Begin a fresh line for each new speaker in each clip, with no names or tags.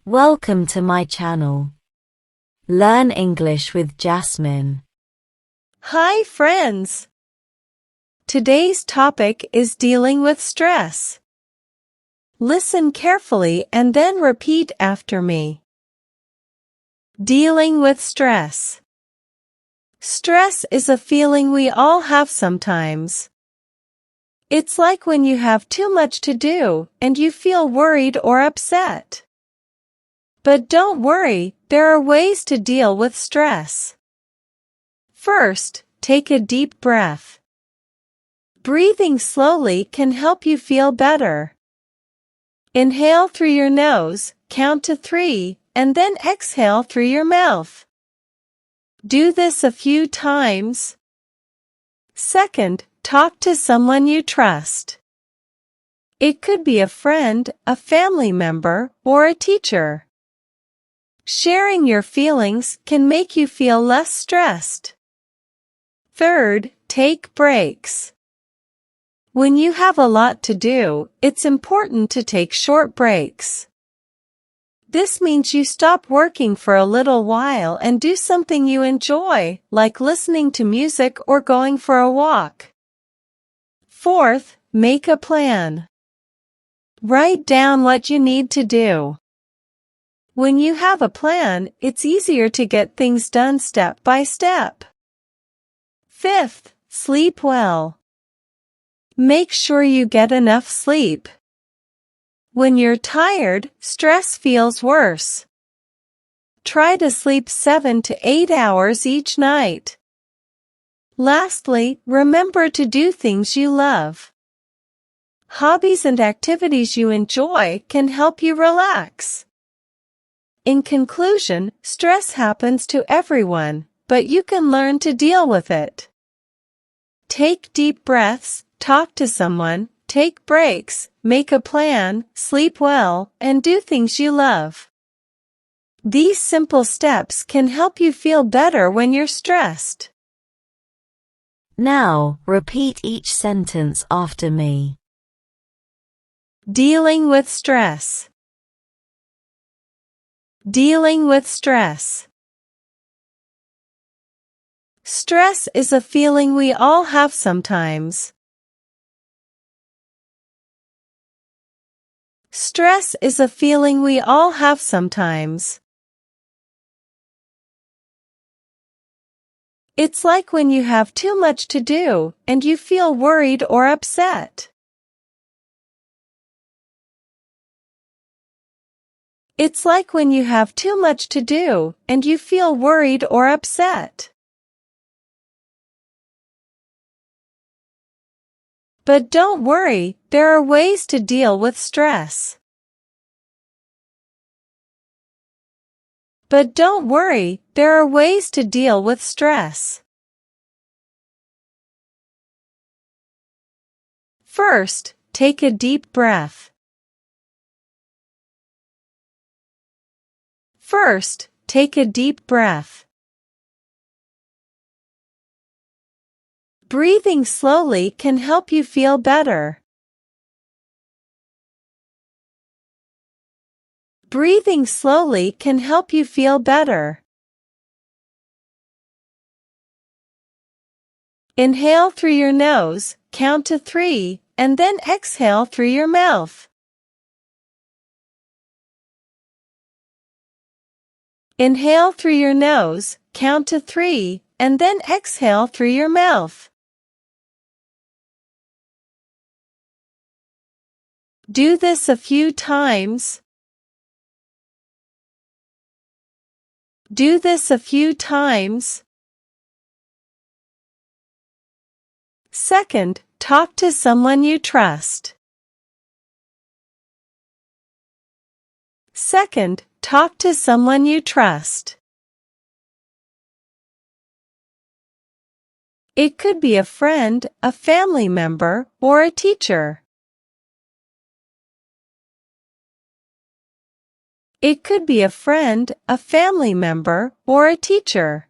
Welcome to my channel. Learn English with Jasmine.
Hi friends! Today's topic is dealing with stress. Listen carefully and then repeat after me. Dealing with stress. Stress is a feeling we all have sometimes. It's like when you have too much to do and you feel worried or upset. But don't worry, there are ways to deal with stress. First, take a deep breath. Breathing slowly can help you feel better. Inhale through your nose, count to 3, and then exhale through your mouth. Do this a few times. Second, talk to someone you trust. It could be a friend, a family member, or a teacher. Sharing your feelings can make you feel less stressed. Third, take breaks. When you have a lot to do, it's important to take short breaks. This means you stop working for a little while and do something you enjoy, like listening to music or going for a walk. Fourth, make a plan. Write down what you need to do. When you have a plan, it's easier to get things done step by step. Fifth, sleep well. Make sure you get enough sleep. When you're tired, stress feels worse. Try to sleep 7 to 8 hours each night. Lastly, remember to do things you love. Hobbies and activities you enjoy can help you relax. In conclusion, stress happens to everyone, but you can learn to deal with it. Take deep breaths, talk to someone, take breaks, make a plan, sleep well, and do things you love. These simple steps can help you feel better when you're stressed.
Now, repeat each sentence after me.
Dealing with stress. Dealing with stress. Stress is a feeling we all have sometimes. Stress is a feeling we all have sometimes. It's like when you have too much to do and you feel worried or upset. It's like when you have too much to do and you feel worried or upset. But don't worry, there are ways to deal with stress. But don't worry, there are ways to deal with stress. First, take a deep breath. First, take a deep breath. Breathing slowly can help you feel better. Breathing slowly can help you feel better. Inhale through your nose, count to 3, and then exhale through your mouth. Inhale through your nose, count to 3, and then exhale through your mouth. Do this a few times. Do this a few times. Second, talk to someone you trust. Second, talk to someone you trust. It could be a friend, a family member, or a teacher. It could be a friend, a family member, or a teacher.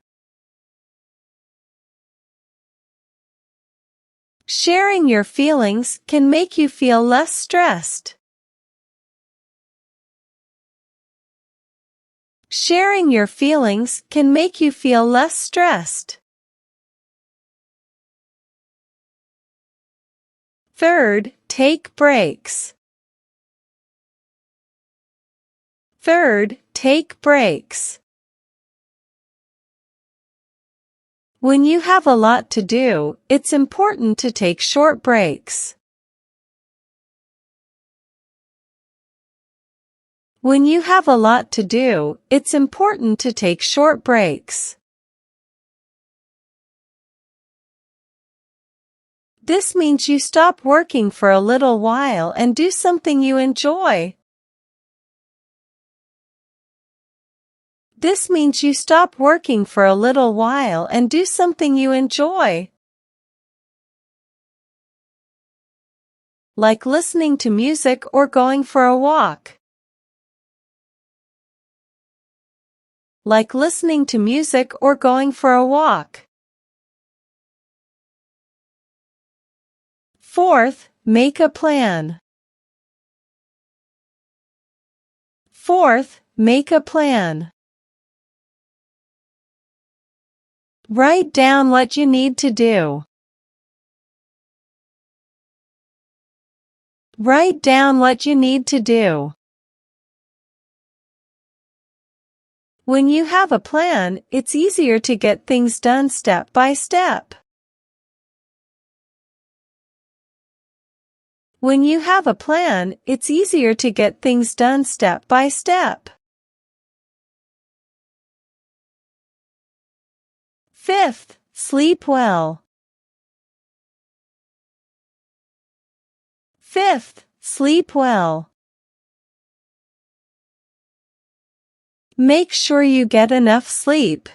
Sharing your feelings can make you feel less stressed. Sharing your feelings can make you feel less stressed. Third, take breaks. Third, take breaks. When you have a lot to do, it's important to take short breaks. When you have a lot to do, it's important to take short breaks. This means you stop working for a little while and do something you enjoy. This means you stop working for a little while and do something you enjoy. Like listening to music or going for a walk. Like listening to music or going for a walk. Fourth, make a plan. Fourth, make a plan. Write down what you need to do. Write down what you need to do. When you have a plan, it's easier to get things done step by step. When you have a plan, it's easier to get things done step by step. Fifth, sleep well. Fifth, sleep well. Make sure you get enough sleep.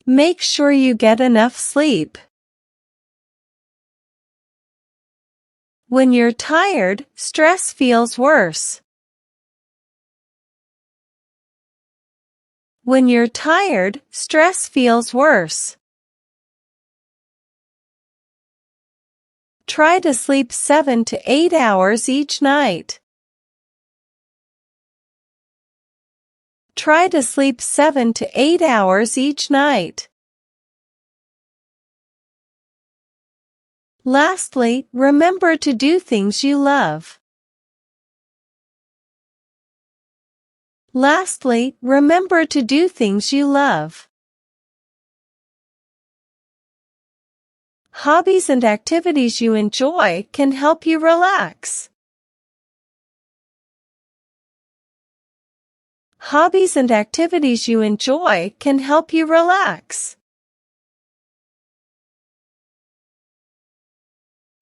Make sure you get enough sleep. When you're tired, stress feels worse. When you're tired, stress feels worse. Try to sleep 7 to 8 hours each night. Try to sleep 7 to 8 hours each night. Lastly, remember to do things you love. Lastly, remember to do things you love. Hobbies and activities you enjoy can help you relax. Hobbies and activities you enjoy can help you relax.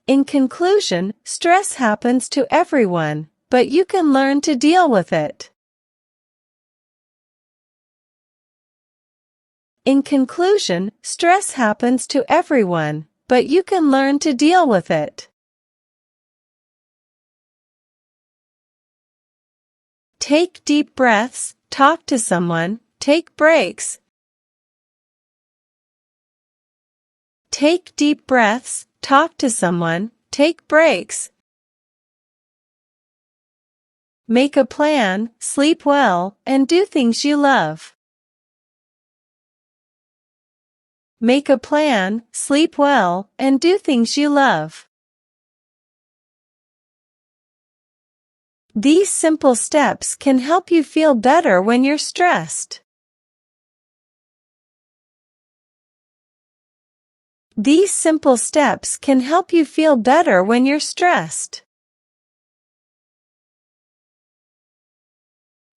In conclusion, stress happens to everyone, but you can learn to deal with it. In conclusion, stress happens to everyone, but you can learn to deal with it. Take deep breaths, talk to someone, take breaks. Take deep breaths, talk to someone, take breaks. Make a plan, sleep well, and do things you love. Make a plan, sleep well, and do things you love. These simple steps can help you feel better when you're stressed. These simple steps can help you feel better when you're stressed.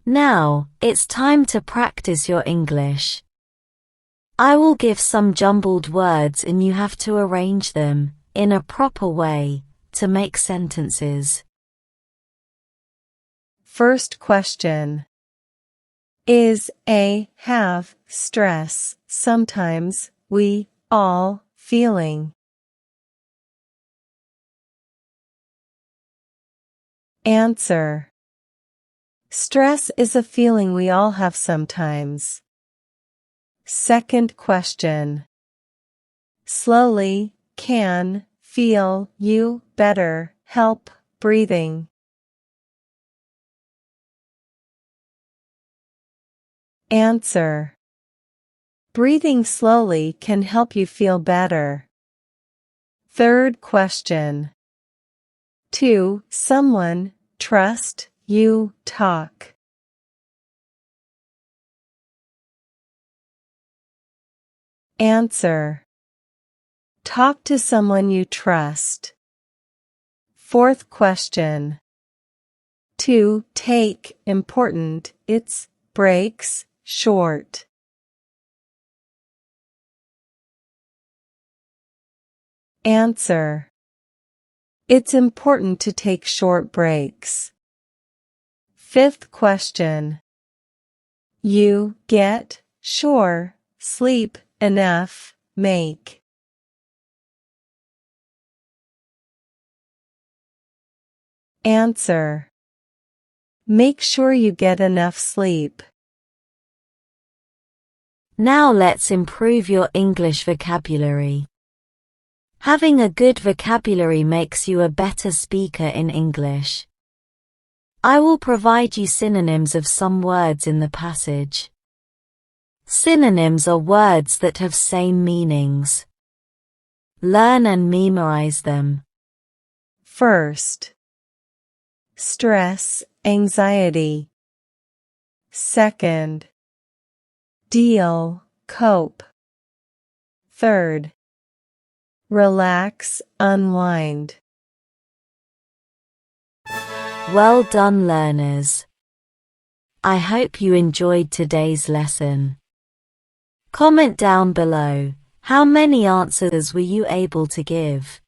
Now, it's time to practice your English. I will give some jumbled words and you have to arrange them, in a proper way, to make sentences.
First question. Is a have stress sometimes we all feeling? Answer. Stress is a feeling we all have sometimes. Second question. Slowly, can, feel, you, better, help, breathing. Answer. Breathing slowly can help you feel better. Third question. To someone, trust, you, talk. Answer. Talk to someone you trust. Fourth question. To take, important, it's, breaks, short. Answer. It's important to take short breaks. Fifth question. You get, sure, sleep, enough, make. Answer. Make sure you get enough sleep.
Now let's improve your English vocabulary. Having a good vocabulary makes you a better speaker in English. I will provide you synonyms of some words in the passage. Synonyms are words that have same meanings. Learn and memorize them.
First. Stress, anxiety. Second. Deal, cope. Third. Relax, unwind.
Well done, learners. I hope you enjoyed today's lesson. Comment down below, how many answers were you able to give?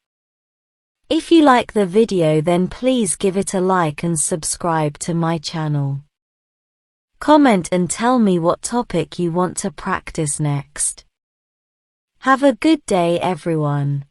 If you like the video, then please give it a like and subscribe to my channel. Comment and tell me what topic you want to practice next. Have a good day, everyone.